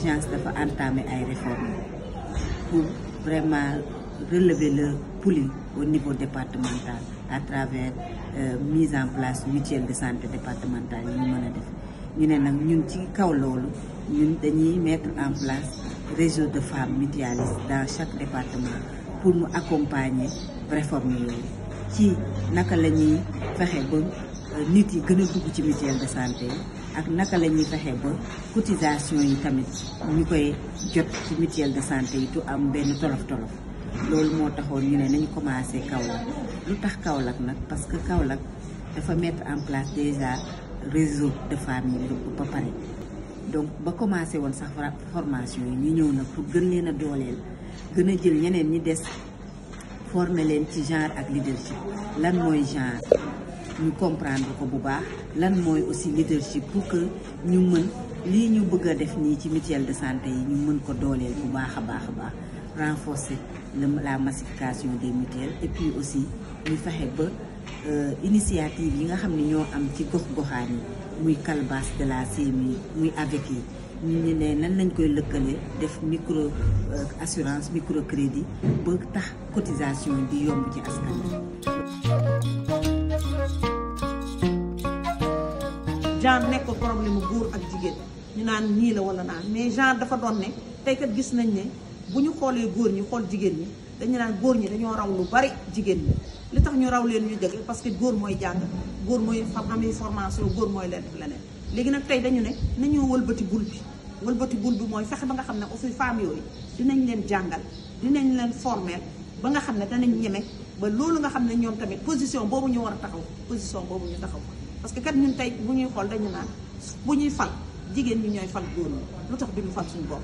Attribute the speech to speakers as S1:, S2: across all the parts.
S1: agence dafa entamé ay réformes pour vraiment relever le pooling au niveau départemental à travers mise en place mutuelle de santé départementale yi ñu mën a def ñu ne nag ñun ci kaw loolu ñun dañuy mettre en place réseau de femmes mutualistes dans chaque département pour mu accompagner réforme yooyu ci naka la ñuy fexe ba nit yi gën a dugg ci mutuelle de santé yi ak naka la ñuy fexe ba cotisation yi tamit ñu koy jot ci mutuelle de santé yi tu am benn tolof-tolof loolu moo taxoon ñu ne nañu commencé Kaolack lu tax Kaolack nag parce que Kaolack dafa mettre en place déjà réseau de femmes yi ba pare donc ba commencé woon sax formation yi ñu ñëw nag pour gën leen a dooleel gën a jël ñeneen ñi des former leen ci genre ak leadership lan mooy genre ñu comprendre ko bu baax lan mooy aussi leadership pour que ñu mën lii ñu bëgg a def nii ci mutuelle de santé yi ñu mën ko dooleel bu baax a baax a baax renforcer la massification des mutuelles et puis aussi ñu fexe ba initiative yi nga xam ne ñoo am ci gox-goxaan yi muy calebasse de la CMU muy avec yi ñu ne nan lañ koy lëkkale def micro assurance microcrédit ba tax cotisation di yomb ci askan wi.
S2: genre nekk problème mu góor ak jigéen ñu naan nii la wala naan mais genre dafa doon ne tey kat gis nañ ne bu ñu xoolee góor ñi xool jigéen ñi dañu naan góor ñi dañoo raw lu bari jigéen ñi li tax ñu raw leen ñu jagle parce que góor mooy jàng góor mooy amee formation góor mooy leneen léegi nag tey dañu ne nañoo wëlbati bul bi mooy fexe ba nga xam ne aussi femmes yooyu dinañ leen jàngal dinañ leen former ba nga xam ne danañ ñeme ba loolu nga xam ne ñoom tamit position boobu ñu war a taxaw position boobu ñu taxaw parce que kat ñun tey bu ñuy xool dañu naan bu ñuy fal jigéen ñi ñooy fal góor ñi lu tax duñu fal suñu bopp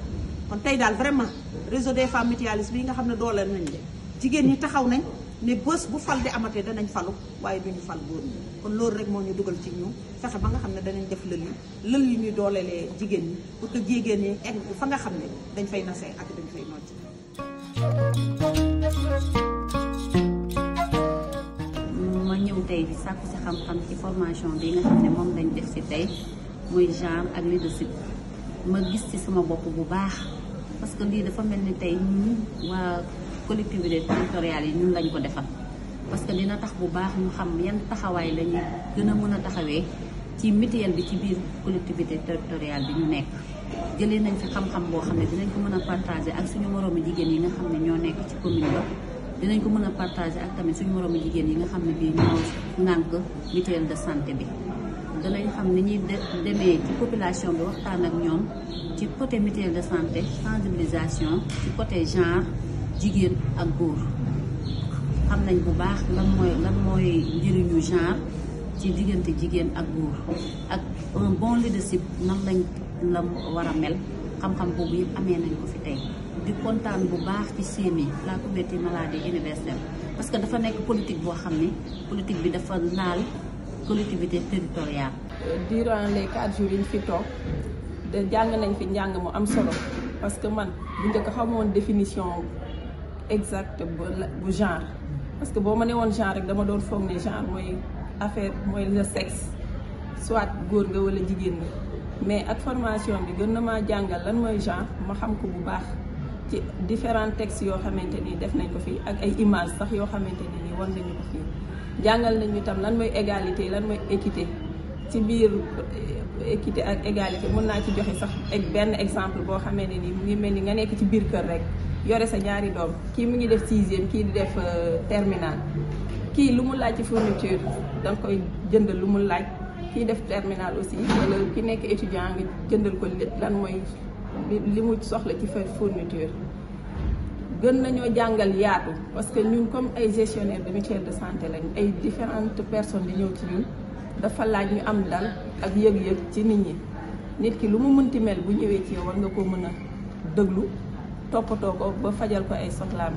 S2: kon tey daal vraiment réseau des femmes mutualistes bi nga xam ne dooleel nañ de jigéen ñi taxaw nañ ne bés bu fal di amatee danañ falu waaye duñu fal góor ñi kon loolu rek moo ñu dugal ci ñu fexe ba nga xam ne danañ def lël yi ñuy dooleelee jigéen ñi pour que jigéen ñi egg fa nga xam ne dañ fay nasee ak dañ fay nocc.
S3: ma ñëw tey di sàkku si xam-xam ci formation bi nga xam ne moom lañ def si tey muy genre ak leadership ma gis ci sama bopp bu baax parce que lii dafa mel ni tey ñun waa collectivité territoriale yi ñun lañ ko defal parce que dina tax bu baax ñu xam yan taxawaay lañuy gën a mën a taxawee ci mutuelle bi ci biir collectivité territoriale bi ñu nekk jëlee nañ fi xam-xam boo xam ne dinañ ko mën a partager ak suñu moroomi jigéen yi nga xam ne ñoo nekk ci commune ba dinañ ko mën a partager ak tamit suñu moroomi jigéen yi nga xam ne bii ñoo ŋànk mutuelle de santé bi danañ xam ni ñuy demee ci population bi waxtaan ak ñoom ci côté mutuelle de santé sensibilisation ci côté genre jigéen ak góor xam nañ bu baax lan mooy njëriñu genre ci diggante jigéen ak góor ak un bon leadership nan lañ la war a mel xam-xam boobu yëpp amee nañ ko fi tey di kontaan bu baax ci CMU la couverture maladie universelle parce que dafa nekk politique boo xam ni politique bi dafa laal collectivité territoriale.
S4: Durant les 4 jours yi ñu fi toog de jàng nañ fi njàng mu am solo parce que man bu njëkk xamoon définition exacte bu genre parce que boo ma ne woon genre rek dama doon foog ne genre mooy affaire mooy le sexe soit góor nga wala jigéen nga mais ak formation bi gën na maa jàngal lan mooy genre ma xam ko bu baax ci différents textes yoo xamante ni def nañ ko fii ak ay images sax yoo xamante ni war nañu ko fii jàngal nañu itam lan mooy égalité lan mooy équité ci biir équité ak égalité mën naa ci joxe sax benn exemple boo xamee ne ni mu ngi mel ni nga nekk ci biir kër rek yore sa ñaari doom kii mu ngi def 6e kii di def terminal kii lu mu laaj ci fourniture danga koy jëndal lu mu laaj kii def terminal aussi wala ki nekk étudiant nga jëndal ko lan mooy li mu soxla ci fourniture gën nañoo jàngal yaatu parce que ñun comme ay gestionnaire de mutuelle de santé lañ ay différentes personnes di ñëw ci ñun dafa laaj ñu am dal ak yëg-yëg ci nit ñi nit ki lu mu mënti mel bu ñëwee ci yow war nga ko mën a déglu toppatoo ko ba fajal ko ay soxlaam